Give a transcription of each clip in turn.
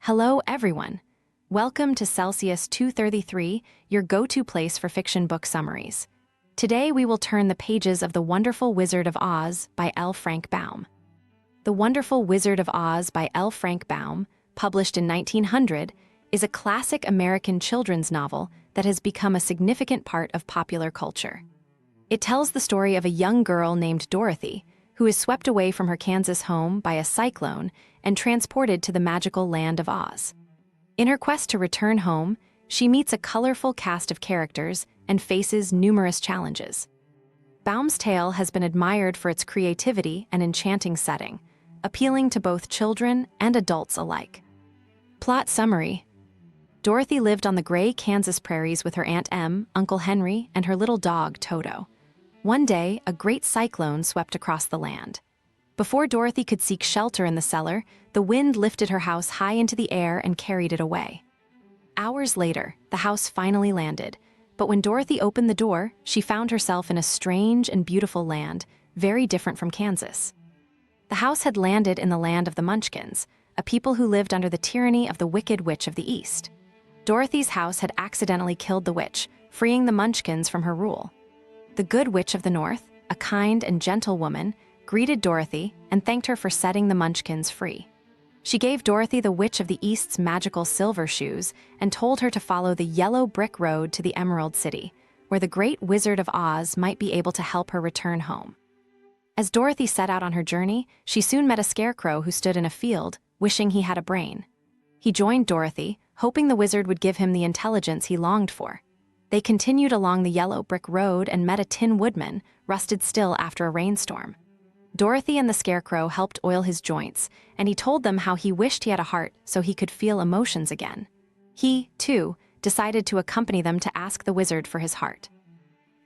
Hello, everyone. Welcome to Celsius 233, your go-to place for fiction book summaries. Today, we will turn the pages of The Wonderful Wizard of Oz by L. Frank Baum. The Wonderful Wizard of Oz by L. Frank Baum, published in 1900, is a classic American children's novel that has become a significant part of popular culture. It tells the story of a young girl named Dorothy, who is swept away from her Kansas home by a cyclone and transported to the magical land of Oz. In her quest to return home, she meets a colorful cast of characters and faces numerous challenges. Baum's tale has been admired for its creativity and enchanting setting, appealing to both children and adults alike. Plot summary: Dorothy lived on the gray Kansas prairies with her Aunt Em, Uncle Henry, and her little dog, Toto. One day, a great cyclone swept across the land. Before Dorothy could seek shelter in the cellar, the wind lifted her house high into the air and carried it away. Hours later, the house finally landed, but when Dorothy opened the door, she found herself in a strange and beautiful land, very different from Kansas. The house had landed in the land of the Munchkins, a people who lived under the tyranny of the Wicked Witch of the East. Dorothy's house had accidentally killed the witch, freeing the Munchkins from her rule. The Good Witch of the North, a kind and gentle woman, greeted Dorothy and thanked her for setting the Munchkins free. She gave Dorothy the Witch of the East's magical silver shoes and told her to follow the yellow brick road to the Emerald City, where the great Wizard of Oz might be able to help her return home. As Dorothy set out on her journey, she soon met a scarecrow who stood in a field, wishing he had a brain. He joined Dorothy, hoping the wizard would give him the intelligence he longed for. They continued along the yellow brick road and met a Tin Woodman, rusted still after a rainstorm. Dorothy and the scarecrow helped oil his joints, and he told them how he wished he had a heart so he could feel emotions again. He, too, decided to accompany them to ask the wizard for his heart.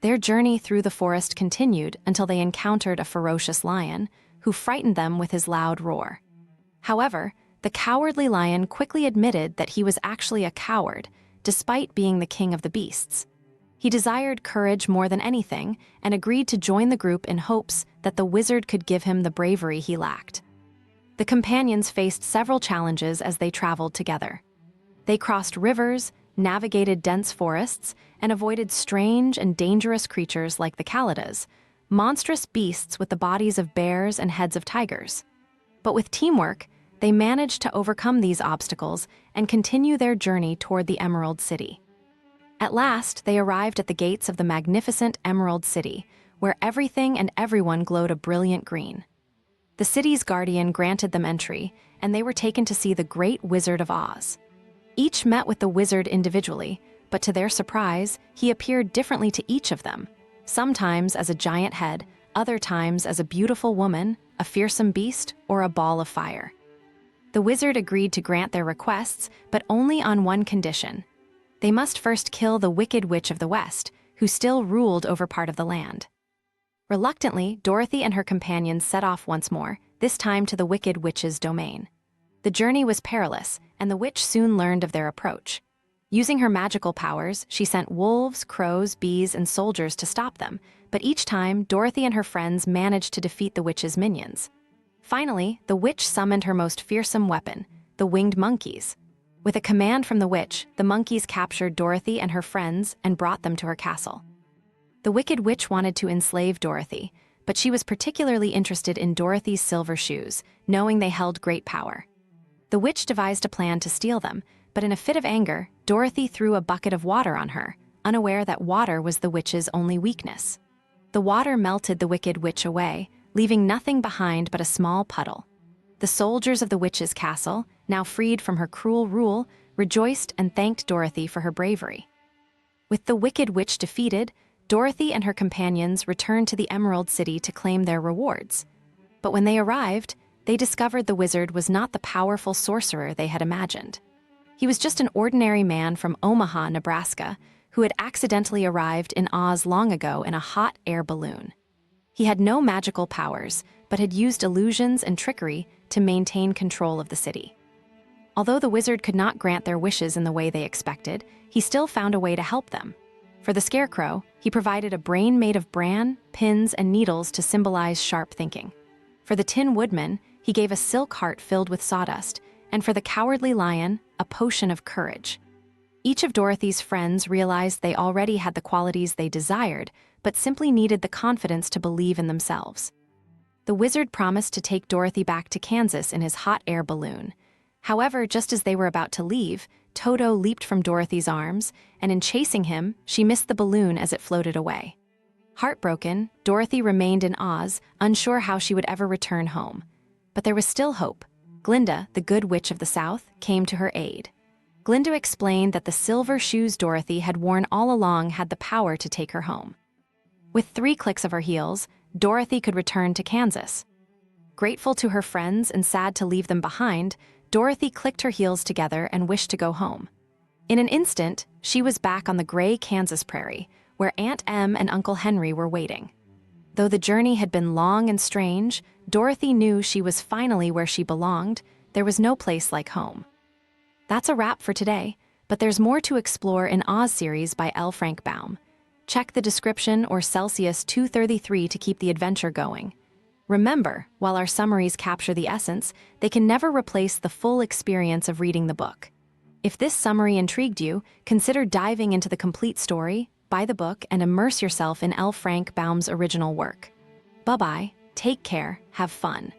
Their journey through the forest continued until they encountered a ferocious lion, who frightened them with his loud roar. However, the cowardly lion quickly admitted that he was actually a coward, despite being the king of the beasts. He desired courage more than anything and agreed to join the group in hopes that the wizard could give him the bravery he lacked. The companions faced several challenges as they traveled together. They crossed rivers, navigated dense forests, and avoided strange and dangerous creatures like the Kalidas, monstrous beasts with the bodies of bears and heads of tigers. But with teamwork, they managed to overcome these obstacles and continue their journey toward the Emerald City. At last, they arrived at the gates of the magnificent Emerald City, where everything and everyone glowed a brilliant green. The city's guardian granted them entry, and they were taken to see the great Wizard of Oz. Each met with the wizard individually, but to their surprise, he appeared differently to each of them, sometimes as a giant head, other times as a beautiful woman, a fearsome beast, or a ball of fire. The wizard agreed to grant their requests, but only on one condition. They must first kill the Wicked Witch of the West, who still ruled over part of the land. Reluctantly, Dorothy and her companions set off once more, this time to the Wicked Witch's domain. The journey was perilous, and the witch soon learned of their approach. Using her magical powers, she sent wolves, crows, bees, and soldiers to stop them, but each time, Dorothy and her friends managed to defeat the witch's minions. Finally, the witch summoned her most fearsome weapon, the winged monkeys. With a command from the witch, the monkeys captured Dorothy and her friends and brought them to her castle. The Wicked Witch wanted to enslave Dorothy, but she was particularly interested in Dorothy's silver shoes, knowing they held great power. The witch devised a plan to steal them, but in a fit of anger, Dorothy threw a bucket of water on her, unaware that water was the witch's only weakness. The water melted the Wicked Witch away, leaving nothing behind but a small puddle. The soldiers of the witch's castle, now freed from her cruel rule, rejoiced and thanked Dorothy for her bravery. With the Wicked Witch defeated, Dorothy and her companions returned to the Emerald City to claim their rewards. But when they arrived, they discovered the wizard was not the powerful sorcerer they had imagined. He was just an ordinary man from Omaha, Nebraska, who had accidentally arrived in Oz long ago in a hot air balloon. He had no magical powers, but had used illusions and trickery to maintain control of the city. Although the wizard could not grant their wishes in the way they expected, he still found a way to help them. For the scarecrow, he provided a brain made of bran, pins, and needles to symbolize sharp thinking. For the Tin Woodman, he gave a silk heart filled with sawdust, and for the cowardly lion, a potion of courage. Each of Dorothy's friends realized they already had the qualities they desired, but simply needed the confidence to believe in themselves. The wizard promised to take Dorothy back to Kansas in his hot air balloon. However, just as they were about to leave, Toto leaped from Dorothy's arms, and in chasing him, she missed the balloon as it floated away. Heartbroken, Dorothy remained in Oz, unsure how she would ever return home. But there was still hope. Glinda, the good witch of the South, came to her aid. Glinda explained that the silver shoes Dorothy had worn all along had the power to take her home. With 3 clicks of her heels, Dorothy could return to Kansas. Grateful to her friends and sad to leave them behind, Dorothy clicked her heels together and wished to go home. In an instant, she was back on the gray Kansas prairie, where Aunt Em and Uncle Henry were waiting. Though the journey had been long and strange, Dorothy knew she was finally where she belonged. There was no place like home. That's a wrap for today, but there's more to explore in Oz series by L. Frank Baum. Check the description or Celsius 233 to keep the adventure going. Remember, while our summaries capture the essence, they can never replace the full experience of reading the book. If this summary intrigued you, consider diving into the complete story, buy the book, and immerse yourself in L. Frank Baum's original work. Bye-bye, take care, have fun.